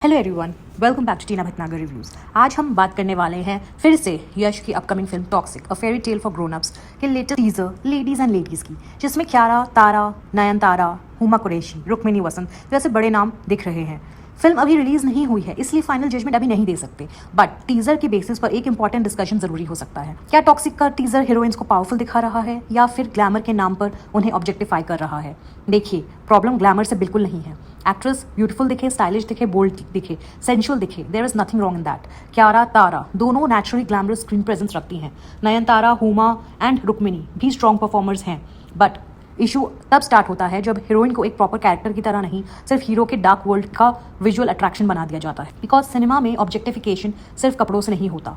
Hello everyone, welcome back to Tina Bhatnagar reviews. आज हम बात करने वाले हैं फिर से यश की upcoming film Toxic a fairy tale for grown ups के latest teaser ladies and ladies की, जिसमें क्यारा, तारा, नयनतारा, हुमा कुरैशी, रुक्मिनी वसंत जैसे बड़े नाम दिख रहे हैं। फिल्म अभी रिलीज नहीं हुई है, इसलिए फाइनल जजमेंट अभी नहीं दे सकते, बट टीजर के बेसिस पर एक इंपॉर्टेंट डिस्कशन जरूरी हो सकता है। क्या टॉक्सिक का टीजर हीरोइंस को पावरफुल दिखा रहा है या फिर ग्लैमर के नाम पर उन्हें ऑब्जेक्टिफाई कर रहा है? देखिए, प्रॉब्लम ग्लैमर से बिल्कुल नहीं है। एक्ट्रेस ब्यूटीफुल दिखे, स्टाइलिश दिखे, बोल्ड दिखे, सेंशुअल दिखे, there is nothing wrong in that. Kiara, Tara दोनों नेचुरली ग्लैमरस स्क्रीन प्रेजेंस रखती हैं। नयनतारा, हुमा एंड रुक्मिनी भी स्ट्रॉन्ग परफॉर्मर्स हैं, बट इशू तब स्टार्ट होता है जब हीरोइन को एक प्रॉपर कैरेक्टर की तरह नहीं, सिर्फ हीरो के डार्क वर्ल्ड का विजुअल अट्रैक्शन बना दिया जाता है। बिकॉज सिनेमा में ऑब्जेक्टिफिकेशन सिर्फ कपड़ों से नहीं होता।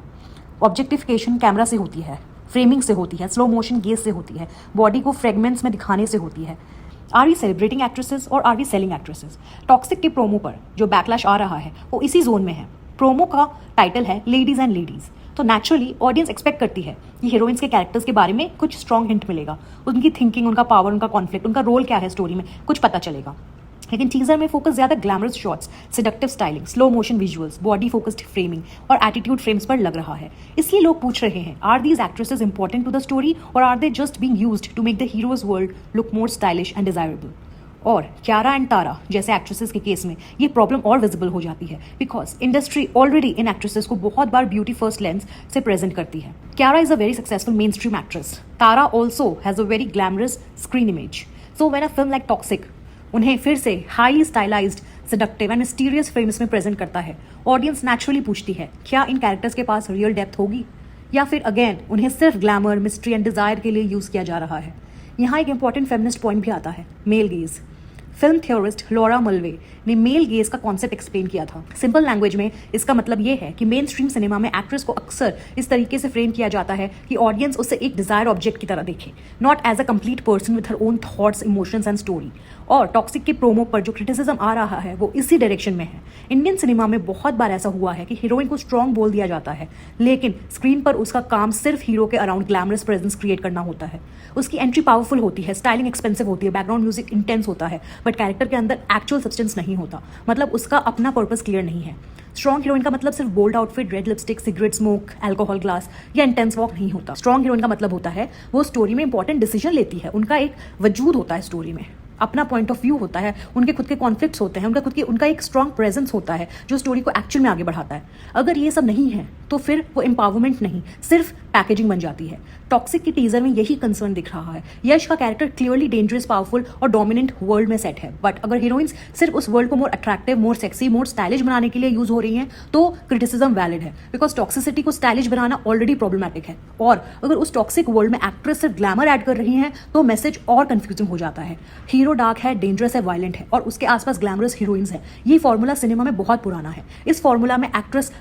ऑब्जेक्टिफिकेशन कैमरा से होती है, फ्रेमिंग से होती है, स्लो मोशन गेज से होती है, बॉडी को फ्रेगमेंट्स में दिखाने से होती है। आर वी सेलिब्रेटिंग एक्ट्रेसेस और are we selling actresses? Toxic के प्रोमो पर जो बैकलैश आ रहा है वो इसी जोन में है। प्रोमो का टाइटल है लेडीज एंड लेडीज, तो नेचुरली ऑडियंस एक्सपेक्ट करती है कि हीरोइंस के कैरेक्टर्स के बारे में कुछ स्ट्रॉन्ग हिंट मिलेगा, उनकी थिंकिंग, उनका पावर, उनका कॉन्फ्लिक्ट, उनका रोल क्या है स्टोरी में, कुछ पता चलेगा। लेकिन टीजर में फोकस ज्यादा glamorous shots, seductive styling, slow motion visuals, body focused framing और एटीट्यूड फ्रेम्स पर लग रहा है। इसलिए लोग पूछ रहे हैं, are these actresses important to the story और are they just being used to make the hero's world look more stylish and desirable? और क्यारा एंड तारा जैसे एक्ट्रेसेस के केस में ये प्रॉब्लम और विजिबल हो जाती है, बिकॉज इंडस्ट्री ऑलरेडी इन एक्ट्रेसेस को बहुत बार ब्यूटी फर्स्ट लेंस से प्रेजेंट करती है। Kiara is a very successful mainstream actress, Tara also has a very glamorous screen image. So when a film like Toxic उन्हें फिर से highly stylized, seductive and mysterious frames में प्रेजेंट करता है, ऑडियंस नेचुरली पूछती है क्या इन कैरेक्टर्स के पास रियल डेप्थ होगी, या फिर अगेन उन्हें सिर्फ ग्लैमर, मिस्ट्री एंड डिजायर के लिए यूज किया जा रहा है। यहाँ एक इंपॉर्टेंट फेमिनिस्ट पॉइंट भी आता है, male gaze. Film theorist Laura Mulvey ने मेल गेज का कॉन्सेप्ट एक्सप्लेन किया था। सिंपल लैंग्वेज में इसका मतलब ये है कि मेन स्ट्रीम सिनेमा में एक्ट्रेस को अक्सर इस तरीके से फ्रेम किया जाता है कि ऑडियंस उसे एक डिजायर ऑब्जेक्ट की तरह देखे, not as a complete person with her own thoughts, emotions and story. और टॉक्सिक के प्रोमो पर जो क्रिटिसिज्म आ रहा है वो इसी डायरेक्शन में है। इंडियन सिनेमा में बहुत बार ऐसा हुआ है कि हीरोइन को स्ट्रॉन्ग बोल दिया जाता है, लेकिन स्क्रीन पर उसका काम सिर्फ हीरो के अराउंड ग्लैमरस प्रेजेंस क्रिएट करना होता है। उसकी एंट्री पावरफुल होती है, स्टाइलिंग एक्सपेंसिव होती है, बैकग्राउंड म्यूजिक इंटेंस होता है, बट कैरेक्टर के अंदर एक्चुअल सब्सटेंस नहीं होता, मतलब उसका अपना पर्पस क्लियर नहीं है। स्ट्रॉन्ग हीरोइन का मतलब सिर्फ bold outfit, red lipstick, cigarette smoke, alcohol glass या इंटेंस वॉक नहीं होता। स्ट्रॉन्ग हीरोइन का मतलब होता है वो स्टोरी में इंपॉर्टेंट डिसीजन लेती है, उनका एक वजूद होता है स्टोरी में, अपना पॉइंट ऑफ व्यू होता है, उनके खुद के कॉन्फ्लिक्ट्स होते हैं, उनका एक स्ट्रॉन्ग प्रेजेंस होता है जो स्टोरी को एक्चुअल में आगे बढ़ाता है। अगर ये सब नहीं है तो फिर वो एम्पावरमेंट नहीं, सिर्फ पैकेजिंग बन जाती है। टॉक्सिक की टीजर में यही कंसर्न दिख रहा है। यश का कैरेक्टर क्लियरली डेंजरस, पावरफुल और डोमिनेंट वर्ल्ड में सेट है, बट अगर हीरोइंस सिर्फ उस वर्ल्ड को मोर अट्रैक्टिव, मोर सेक्सी, मोर स्टाइलिश बनाने के लिए यूज हो रही हैं तो क्रिटिसिज्म वैलिड है, बिकॉज टॉक्सिसिटी को स्टाइलिश बनाना ऑलरेडी प्रॉब्लमैटिक है। और अगर उस टॉक्सिक वर्ल्ड में एक्ट्रेस सिर्फ ग्लैमर ऐड कर रही हैं तो मैसेज और कंफ्यूजिंग हो जाता है। हीरो डार्क है, डेंजरस है, वायलेंट है और उसके आसपास ग्लैमरस हीरोइंस है। ये फॉर्मूला सिनेमा में बहुत पुराना है। इस फॉर्मूला में एक्ट्रेस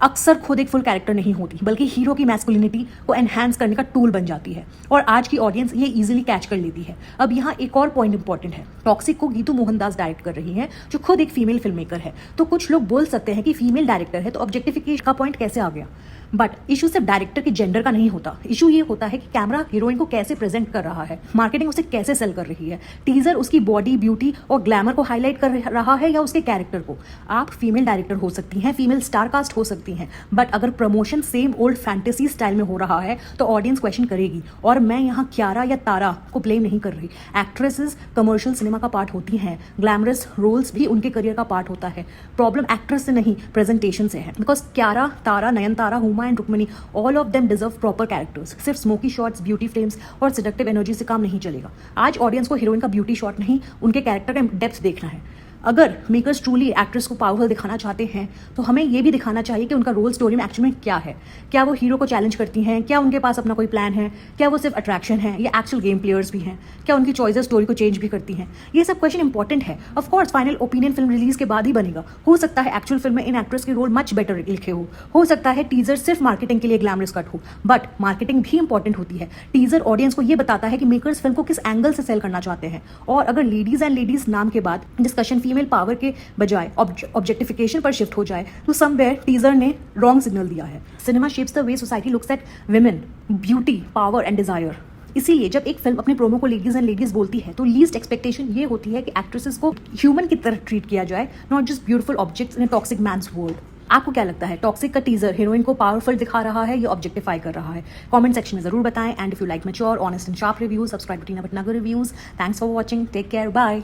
अक्सर खुद एक फुल कैरेक्टर नहीं होती, बल्कि हीरो की मैस्कुलिनिटी को एनहांस करने का टूल बन जाती है, और आज की ऑडियंस ये इजीली कैच कर लेती है। अब यहाँ एक और पॉइंट इंपॉर्टेंट है, टॉक्सिक को गीतू मोहनदास डायरेक्ट कर रही हैं, जो खुद एक फीमेल फिल्म मेकर है। तो कुछ लोग बोल सकते हैं कि फीमेल डायरेक्टर है तो ऑब्जेक्टिफिकेशन का पॉइंट कैसे आ गया, बट इशू सिर्फ डायरेक्टर के जेंडर का नहीं होता। इशू ये होता है कि कैमरा हीरोइन को कैसे प्रेजेंट कर रहा है, मार्केटिंग उसे कैसे सेल कर रही है, टीजर उसकी बॉडी, ब्यूटी और ग्लैमर को हाईलाइट कर रहा है या उसके कैरेक्टर को। आप फीमेल डायरेक्टर हो सकती हैं, फीमेल स्टार कास्ट हो सकती हैं, बट अगर promotion same old fantasy style में हो रहा है तो ऑडियंस क्वेश्चन करेगी। और मैं यहाँ क्यारा या तारा को ब्लेम नहीं कर रही। एक्ट्रेसेस कमर्शियल सिनेमा का पार्ट होती हैं, ग्लैमरस रोल्स भी उनके करियर का पार्ट होता है। प्रॉब्लम एक्ट्रेस से नहीं, प्रेजेंटेशन से है, because Kiara, Tara, Nayanthara, Huma and Rukmini, all of them deserve proper characters. सिर्फ स्मोकी शॉट्स, ब्यूटी फ्रेम्स और सेडक्टिव एनर्जी से काम नहीं चलेगा। आज ऑडियंस को हीरोइन का ब्यूटी शॉट नहीं, उनके कैरेक्टर का डेप्थ देखना है। अगर मेकर्स ट्रूली एक्ट्रेस को पावरफुल दिखाना चाहते हैं तो हमें यह भी दिखाना चाहिए कि उनका रोल स्टोरी में एक्चुअली में क्या है। क्या वो हीरो को चैलेंज करती हैं, क्या उनके पास अपना कोई प्लान है, क्या वो सिर्फ अट्रैक्शन है या एक्चुअल गेम प्लेयर्स भी हैं, क्या उनकी चॉइसेस स्टोरी को चेंज भी करती हैं। ये सब क्वेश्चन इंपॉर्टेंट है। Of course final opinion film release के बाद ही बनेगा। हो सकता है एक्चुअल फिल्म में इन एक्ट्रेस के रोल मच बेटर लिखे हो सकता है टीजर सिर्फ मार्केटिंग के लिए ग्लैमरस कट हो, बट मार्केटिंग भी इंपॉर्टेंट होती है। टीजर ऑडियंस को ये बताता है कि मेकर्स फिल्म को किस एंगल से सेल करना चाहते हैं। और अगर लेडीज एंड लेडीज नाम के बाद डिस्कशन फीमेल पावर के बजाय ऑब्जेक्टिफिकेशन पर शिफ्ट हो जाए तो समवेयर टीजर ने रॉन्ग सिग्नल दिया है। Cinema shapes the way society looks at women, beauty, power and desire. इसीलिए जब एक फिल्म अपने प्रोमो को लेडीज एंड लेडीज बोलती है तो लीस्ट एक्सपेक्टेशन ये होती है कि एक्ट्रेसेस को ह्यूमन की तरह ट्रीट किया जाए, not just beautiful objects in a toxic man's world. आपको क्या लगता है, टॉक्सिक का टीजर हीरोइन को पावरफुल दिखा रहा है या ऑब्जेक्टिफाई कर रहा है? कमेंट सेक्शन में जरूर बताएं। And if you like mature, honest and sharp reviews, subscribe to Tina Bhatnagar reviews. Thanks for watching, take care, bye.